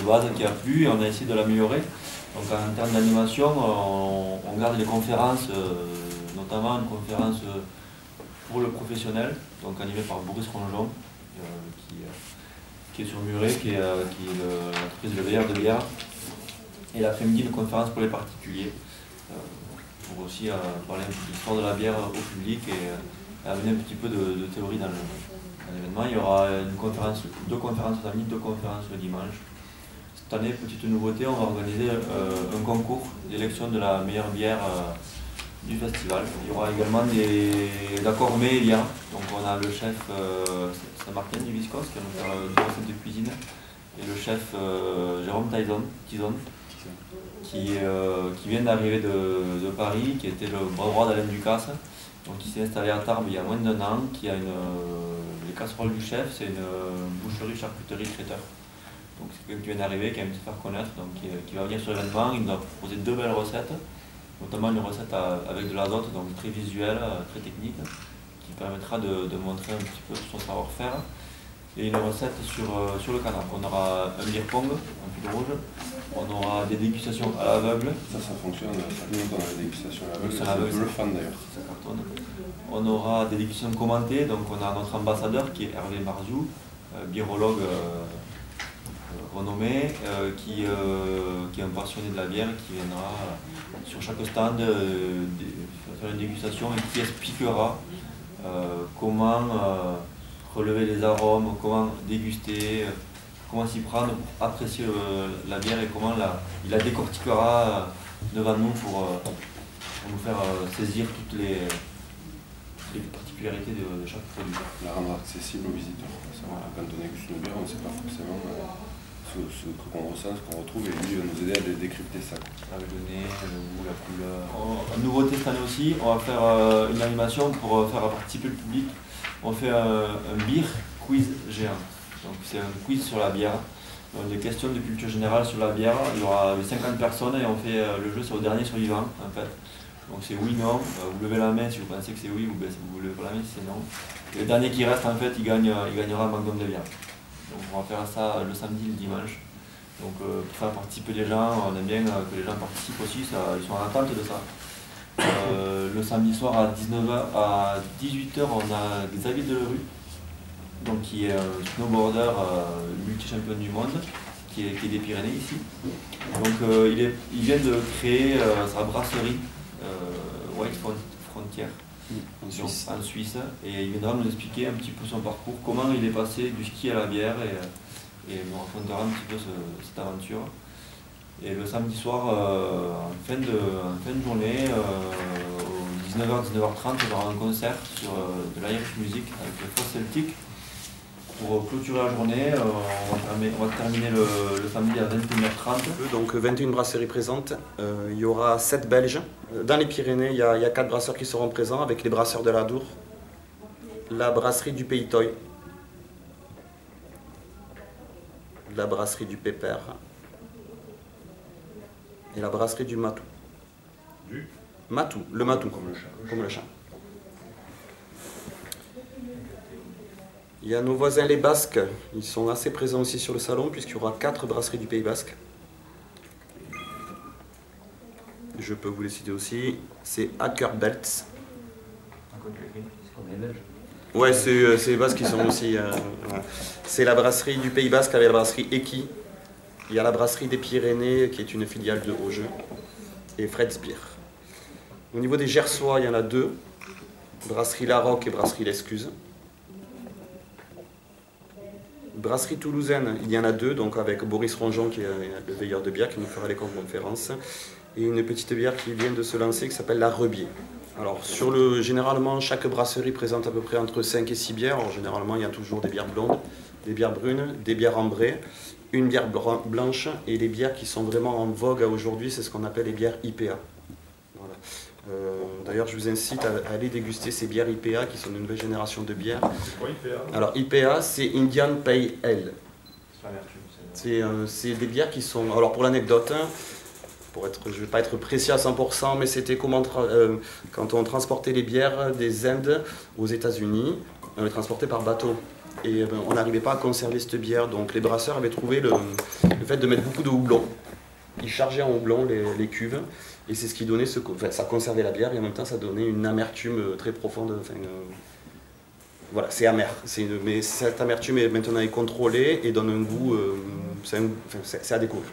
base qui a plu et on a essayé de l'améliorer. Donc en termes d'animation, on garde les conférences, notamment une conférence pour le professionnel, donc animée par Boris Ronjon, qui est sur Muret, qui est l'entreprise de veilleur de bière. Et l'après-midi, une conférence pour les particuliers, pour aussi parler un peu de l'histoire de la bière au public et amener un petit peu de théorie dans l'événement. Il y aura deux conférences le samedi, deux conférences le dimanche. Cette année, petite nouveauté, on va organiser un concours d'élection de la meilleure bière du festival. Il y aura également des accords mets et liens. Donc on a le chef Saint-Martin du Viscos qui va nous faire deux recettes de cuisine et le chef Jérôme Tison qui vient d'arriver de Paris, qui était le bras droit d'Alain Ducasse, donc qui s'est installé à Tarbes il y a moins d'un an, qui a les casseroles du chef, c'est une boucherie, charcuterie, traiteur. Donc c'est quelqu'un qui vient d'arriver, qui aime se faire connaître, donc qui va venir sur l'événement. Il nous a proposé deux belles recettes, notamment une recette avec de l'azote, donc très visuelle, très technique, qui permettra de montrer un petit peu son savoir-faire. Et une recette sur le canard. On aura un beer pong, un fil rouge, on aura des dégustations à l'aveugle. Ça fonctionne, ça fait longtemps la dégustation à l'aveugle, c'est un peu le fan d'ailleurs. On aura des dégustations commentées, donc on a notre ambassadeur qui est Hervé Marziou, biérologue renommé, qui est un passionné de la bière, qui viendra sur chaque stand faire une dégustation et qui expliquera comment relever les arômes, comment déguster, comment s'y prendre pour apprécier la bière et comment il la décortiquera devant nous pour nous faire saisir toutes les particularités de chaque produit. La rendre accessible aux visiteurs. Quand on déguste une bière, on ne sait pas forcément ce qu'on ressent, ce qu'on retrouve, et lui va nous aider à décrypter ça. Avec le nez, le goût, la couleur. En nouveauté cette année aussi, on va faire une animation pour faire participer le public. On fait un beer quiz géant. Donc c'est un quiz sur la bière. Donc des questions de culture générale sur la bière. Il y aura 50 personnes et on fait le jeu sur le dernier survivant en fait. Donc c'est oui, non, vous levez la main si vous pensez que c'est oui, ou si vous levez la main si c'est non. Et le dernier qui reste en fait, il gagnera un magnum de bière. Donc on va faire ça le samedi et le dimanche. Donc pour faire participer les gens, on aime bien que les gens participent aussi, ils sont en attente de ça. Le samedi soir à 18h, on a Xavier Delerue, donc qui est un snowboarder multi-champion du monde, qui est des Pyrénées ici. Donc il vient de créer sa brasserie White Frontier en Suisse, et il viendra nous expliquer un petit peu son parcours, comment il est passé du ski à la bière, et nous racontera un petit peu cette aventure. Et le samedi soir, en fin de journée, aux 19h-19h30, on aura un concert sur de l'Irish Music avec le Frost Celtic. Pour clôturer la journée, on va terminer le samedi à 21h30. Donc 21 brasseries présentes, il y aura 7 Belges. Dans les Pyrénées, il y a 4 brasseurs qui seront présents avec les brasseurs de l'Adour, la brasserie du Pays Toy, la brasserie du Pépère et la brasserie du Matou. Le Matou, comme le chat. Il y a nos voisins les Basques, ils sont assez présents aussi sur le salon puisqu'il y aura 4 brasseries du Pays Basque. Je peux vous les citer aussi, c'est Ackerbelts. Ouais, c'est les Basques qui sont aussi... C'est la brasserie du Pays Basque avec la brasserie Eki. Il y a la brasserie des Pyrénées qui est une filiale de Haut-Jeu. Et Fred's Beer. Au niveau des Gersois, il y en a 2. Brasserie La Roque et brasserie L'Excuse. Brasserie toulousaine, il y en a 2, donc avec Boris Ronjon qui est le veilleur de bière qui nous fera les conférences, et une petite bière qui vient de se lancer qui s'appelle la Rebier. Alors généralement chaque brasserie présente à peu près entre 5 et 6 bières. Alors, généralement il y a toujours des bières blondes, des bières brunes, des bières ambrées, une bière blanche, et les bières qui sont vraiment en vogue aujourd'hui, c'est ce qu'on appelle les bières IPA. Voilà. D'ailleurs, je vous incite à aller déguster ces bières IPA qui sont une nouvelle génération de bières. C'est quoi IPA? Alors IPA, c'est Indian Pale Ale. C'est des bières qui sont... Alors pour l'anecdote, je ne vais pas être précis à 100%, mais c'était comment quand on transportait les bières des Indes aux États-Unis, on les transportait par bateau. Et on n'arrivait pas à conserver cette bière, donc les brasseurs avaient trouvé le fait de mettre beaucoup de houblon. Ils chargeaient en houblon les cuves, et c'est ce qui donnait, ça conservait la bière, et en même temps ça donnait une amertume très profonde. Voilà, c'est amer, mais cette amertume maintenant est contrôlée et donne un goût, c'est à découvrir.